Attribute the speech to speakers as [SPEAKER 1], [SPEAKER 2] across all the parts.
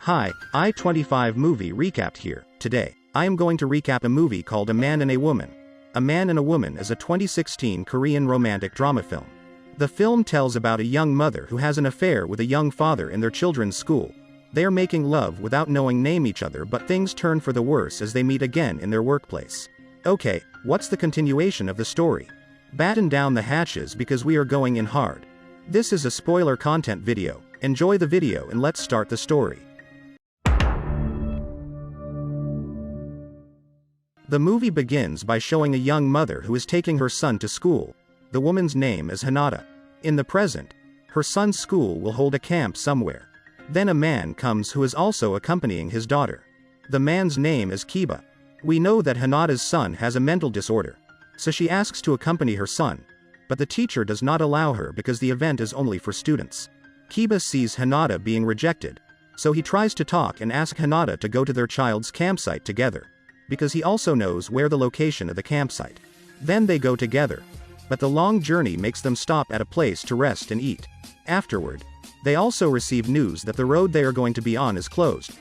[SPEAKER 1] Hi, I-25 movie recapped here. Today, I am going to recap a movie called A Man and a Woman. A Man and a Woman is a 2016 Korean romantic drama film. The film tells about a young mother who has an affair with a young father in their children's school. They are making love without knowing each other, but things turn for the worse as they meet again in their workplace. Okay, what's the continuation of the story? Batten down the hatches because we are going in hard. This is a spoiler content video. Enjoy the video and let's start the story. The movie begins by showing a young mother who is taking her son to school. The woman's name is Hinata. In the present, her son's school will hold a camp somewhere. Then a man comes who is also accompanying his daughter. The man's name is Kiba. We know that Hinata's son has a mental disorder, so she asks to accompany her son, but the teacher does not allow her because the event is only for students. Kiba sees Hinata being rejected, so he tries to talk and ask Hinata to go to their child's campsite together, because he also knows where the location of the campsite. Then they go together, but the long journey makes them stop at a place to rest and eat. Afterward, they also receive news that the road they are going to be on is closed.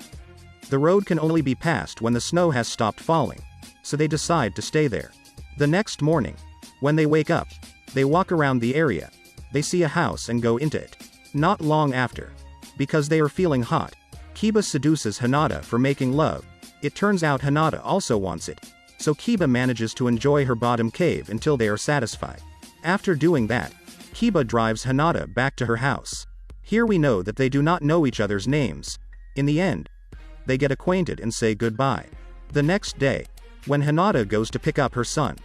[SPEAKER 1] The road can only be passed when the snow has stopped falling, so they decide to stay there. The next morning, when they wake up, they walk around the area. They see a house and go into it. Not long after, because they are feeling hot, Kiba seduces Hinata for making love. It turns out Hinata also wants it, so Kiba manages to enjoy her bottom cave until they are satisfied. After doing that, Kiba drives Hinata back to her house. Here we know that they do not know each other's names. In the end, they get acquainted and say goodbye. The next day, when Hinata goes to pick up her son,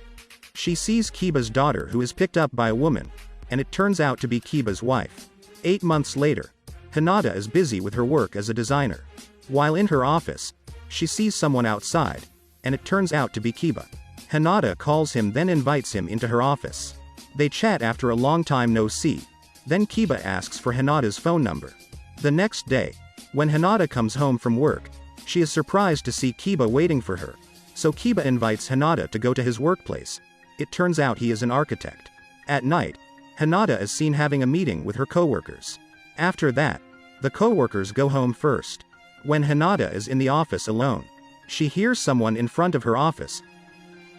[SPEAKER 1] she sees Kiba's daughter who is picked up by a woman, and it turns out to be Kiba's wife. 8 months later, Hinata is busy with her work as a designer. While in her office, she sees someone outside, and it turns out to be Kiba. Hinata calls him, then invites him into her office. They chat after a long time no see. Then Kiba asks for Hinata's phone number. The next day, when Hinata comes home from work, she is surprised to see Kiba waiting for her. So Kiba invites Hinata to go to his workplace. It turns out he is an architect. At night, Hinata is seen having a meeting with her coworkers. After that, the coworkers go home first. When Hinata is in the office alone, she hears someone in front of her office.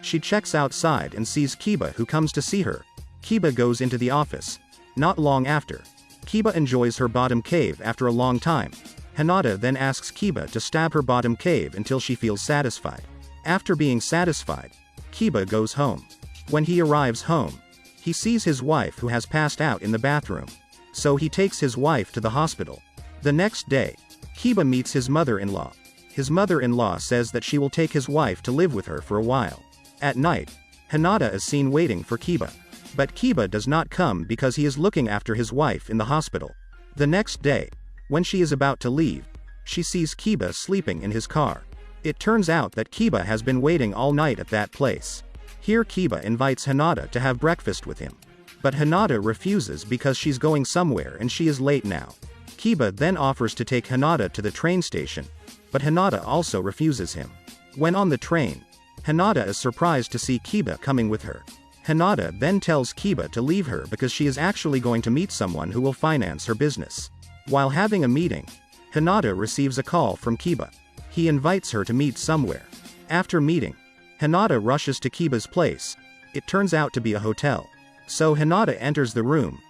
[SPEAKER 1] She checks outside and sees Kiba, who comes to see her. Kiba goes into the office. Not long after, Kiba enjoys her bottom cave after a long time. Hinata then asks Kiba to stab her bottom cave until she feels satisfied. After being satisfied, Kiba goes home. When he arrives home, he sees his wife who has passed out in the bathroom. So he takes his wife to the hospital. The next day, Kiba meets his mother-in-law. His mother-in-law says that she will take his wife to live with her for a while. At night, Hinata is seen waiting for Kiba. But Kiba does not come because he is looking after his wife in the hospital. The next day, when she is about to leave, she sees Kiba sleeping in his car. It turns out that Kiba has been waiting all night at that place. Here Kiba invites Hinata to have breakfast with him. But Hinata refuses because she's going somewhere and she is late now. Kiba then offers to take Hinata to the train station, but Hinata also refuses him. When on the train, Hinata is surprised to see Kiba coming with her. Hinata then tells Kiba to leave her because she is actually going to meet someone who will finance her business. While having a meeting, Hinata receives a call from Kiba. He invites her to meet somewhere. After meeting, Hinata rushes to Kiba's place. It turns out to be a hotel. So Hinata enters the room.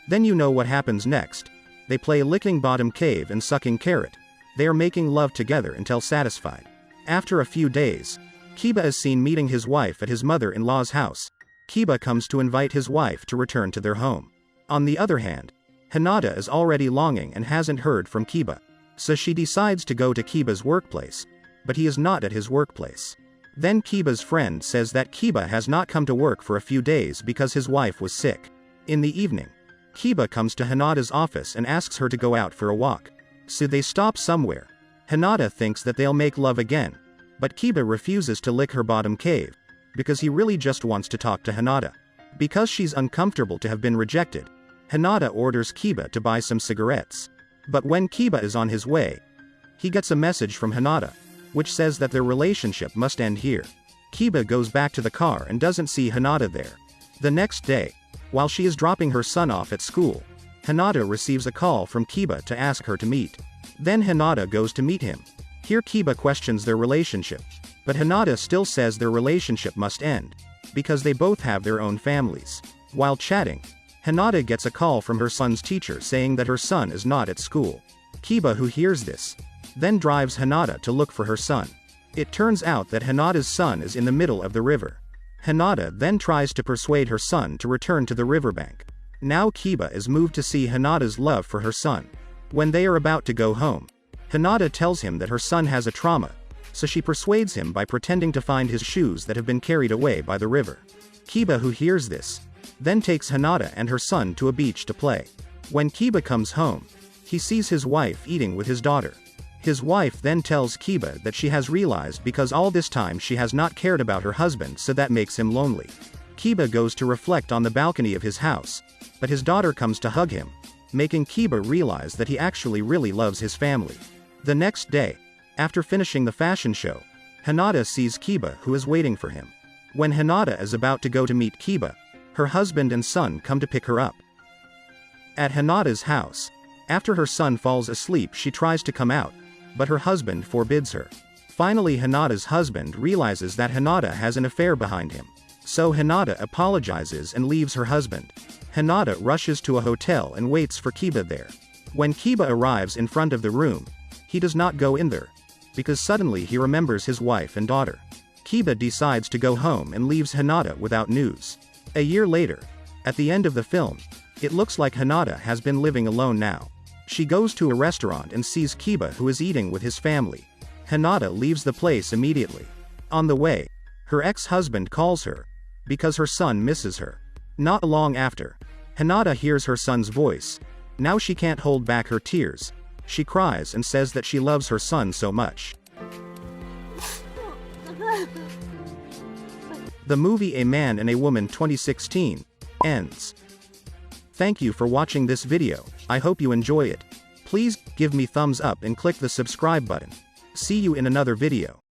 [SPEAKER 1] Then you know what happens next. They play licking bottom cave and sucking carrot. They are making love together until satisfied. After a few days, Kiba is seen meeting his wife at his mother-in-law's house. Kiba comes to invite his wife to return to their home. On the other hand, Hinata is already longing and hasn't heard from Kiba. So she decides to go to Kiba's workplace, but he is not at his workplace. Then Kiba's friend says that Kiba has not come to work for a few days because his wife was sick. In the evening, Kiba comes to Hinata's office and asks her to go out for a walk. So they stop somewhere. Hinata thinks that they'll make love again, but Kiba refuses to lick her bottom cave, because he really just wants to talk to Hinata. Because she's uncomfortable to have been rejected, Hinata orders Kiba to buy some cigarettes. But when Kiba is on his way, he gets a message from Hinata, which says that their relationship must end here. Kiba goes back to the car and doesn't see Hinata there. The next day, while she is dropping her son off at school, Hinata receives a call from Kiba to ask her to meet. Then Hinata goes to meet him. Here Kiba questions their relationship, but Hinata still says their relationship must end, because they both have their own families. While chatting, Hinata gets a call from her son's teacher saying that her son is not at school. Kiba, who hears this, then drives Hinata to look for her son. It turns out that Hinata's son is in the middle of the river. Hinata then tries to persuade her son to return to the riverbank. Now Kiba is moved to see Hinata's love for her son. When they are about to go home, Hinata tells him that her son has a trauma, so she persuades him by pretending to find his shoes that have been carried away by the river. Kiba, who hears this, then takes Hinata and her son to a beach to play. When Kiba comes home, he sees his wife eating with his daughter. His wife then tells Kiba that she has realized because all this time she has not cared about her husband, so that makes him lonely. Kiba goes to reflect on the balcony of his house, but his daughter comes to hug him, making Kiba realize that he actually really loves his family. The next day, after finishing the fashion show, Hinata sees Kiba, who is waiting for him. When Hinata is about to go to meet Kiba, her husband and son come to pick her up. At Hinata's house, after her son falls asleep, she tries to come out, but her husband forbids her. Finally, Hinata's husband realizes that Hinata has an affair behind him. So Hinata apologizes and leaves her husband. Hinata rushes to a hotel and waits for Kiba there. When Kiba arrives in front of the room, he does not go in there, because suddenly he remembers his wife and daughter. Kiba decides to go home and leaves Hinata without news. A year later, at the end of the film, it looks like Hinata has been living alone now. She goes to a restaurant and sees Kiba, who is eating with his family. Hinata leaves the place immediately. On the way, her ex-husband calls her, because her son misses her. Not long after, Hinata hears her son's voice. Now she can't hold back her tears. She cries and says that she loves her son so much. The movie A Man and a Woman 2016 ends. Thank you for watching this video. I hope you enjoy it. Please give me thumbs up and click the subscribe button. See you in another video.